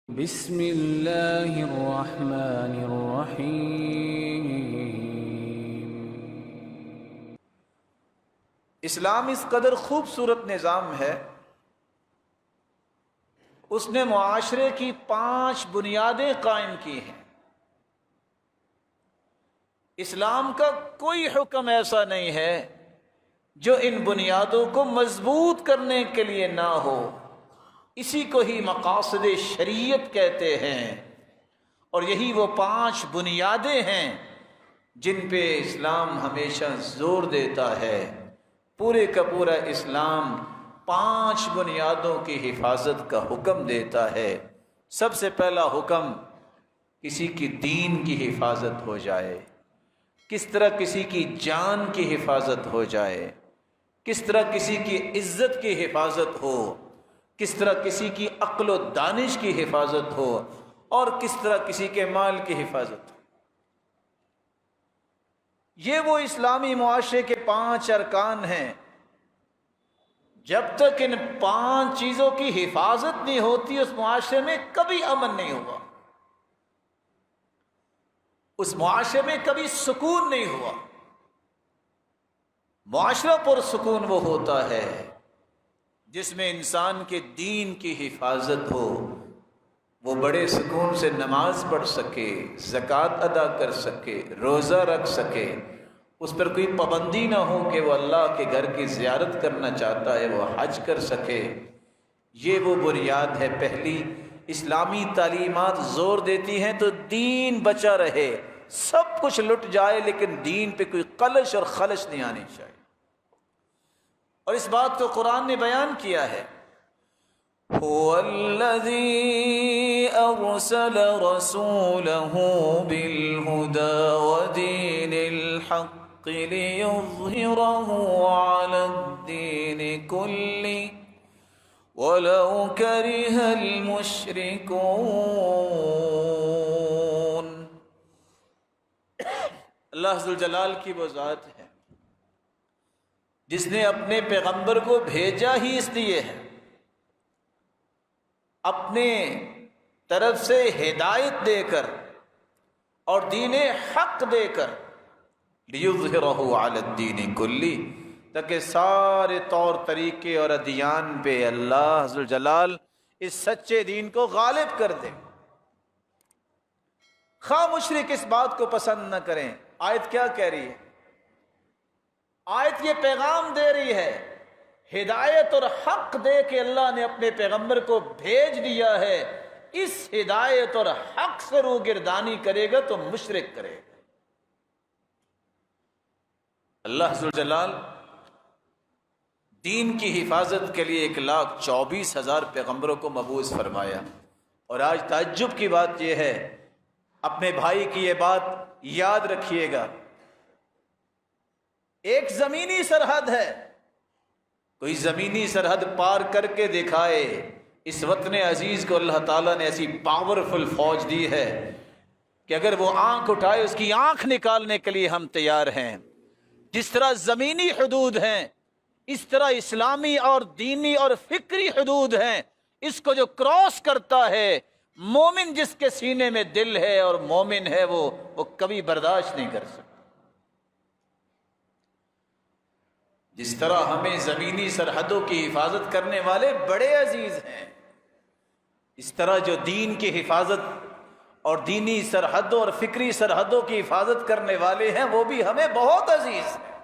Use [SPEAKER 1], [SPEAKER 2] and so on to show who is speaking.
[SPEAKER 1] بسم اللہ الرحمن الرحیم۔
[SPEAKER 2] اسلام اس قدر خوبصورت نظام ہے، اس نے معاشرے کی 5 بنیادیں قائم کی ہیں۔ اسلام کا کوئی حکم ایسا نہیں ہے جو ان بنیادوں کو مضبوط کرنے کے لیے نہ ہو۔ اسی کو ہی مقاصد شریعت کہتے ہیں، اور یہی وہ 5 بنیادیں ہیں جن پہ اسلام ہمیشہ زور دیتا ہے۔ پورے کا پورا اسلام 5 بنیادوں کی حفاظت کا حکم دیتا ہے۔ سب سے پہلا حکم، کسی کی دین کی حفاظت ہو جائے، کس طرح کسی کی جان کی حفاظت ہو جائے، کس طرح کسی کی عزت کی حفاظت ہو، کس طرح کسی کی عقل و دانش کی حفاظت ہو، اور کس طرح کسی کے مال کی حفاظت ہو۔ یہ وہ اسلامی معاشرے کے 5 ارکان ہیں۔ جب تک ان 5 چیزوں کی حفاظت نہیں ہوتی، اس معاشرے میں کبھی امن نہیں ہوا، اس معاشرے میں کبھی سکون نہیں ہوا۔ معاشرہ پرسکون وہ ہوتا ہے جس میں انسان کے دین کی حفاظت ہو، وہ بڑے سکون سے نماز پڑھ سکے، زکوٰۃ ادا کر سکے، روزہ رکھ سکے، اس پر کوئی پابندی نہ ہو کہ وہ اللہ کے گھر کی زیارت کرنا چاہتا ہے وہ حج کر سکے۔ یہ وہ بنیاد ہے پہلی۔ اسلامی تعلیمات زور دیتی ہیں تو دین بچا رہے، سب کچھ لٹ جائے لیکن دین پہ کوئی قلش اور خلش نہیں آنی چاہیے۔ اور اس بات کو قرآن نے بیان کیا ہے، هو الذی ارسل رسولہ بالہدی ودین الحق لیظہرہ علی الدین کلہ ولو کرہ المشرکون۔ اللہ ذوالجلال کی وہ ذات ہے جس نے اپنے پیغمبر کو بھیجا ہی اس لیے ہے، اپنے طرف سے ہدایت دے کر اور دین حق دے کر، لیظہرہ علی الدین کلہ، تاکہ سارے طور طریقے اور ادیان پہ اللہ ذوالجلال اس سچے دین کو غالب کر دے، خواہ مشرک اس بات کو پسند نہ کریں۔ آیت کیا کہہ رہی ہے؟ آیت یہ پیغام دے رہی ہے، ہدایت اور حق دے کے اللہ نے اپنے پیغمبر کو بھیج دیا ہے۔ اس ہدایت اور حق سے روگردانی کرے گا تو مشرک کرے گا۔ اللہ ذوالجلال دین کی حفاظت کے لیے 1,24,000 پیغمبروں کو مبعوث فرمایا۔ اور آج تعجب کی بات یہ ہے، اپنے بھائی کی یہ بات یاد رکھیے گا، ایک زمینی سرحد ہے، کوئی زمینی سرحد پار کر کے دکھائے۔ اس وطن عزیز کو اللہ تعالیٰ نے ایسی پاورفل فوج دی ہے کہ اگر وہ آنکھ اٹھائے اس کی آنکھ نکالنے کے لیے ہم تیار ہیں۔ جس طرح زمینی حدود ہیں، اس طرح اسلامی اور دینی اور فکری حدود ہیں۔ اس کو جو کراس کرتا ہے، مومن جس کے سینے میں دل ہے اور مومن ہے، وہ کبھی برداشت نہیں کر سکتا۔ جس طرح ہمیں زمینی سرحدوں کی حفاظت کرنے والے بڑے عزیز ہیں، اس طرح جو دین کی حفاظت اور دینی سرحدوں اور فکری سرحدوں کی حفاظت کرنے والے ہیں وہ بھی ہمیں بہت عزیز ہیں۔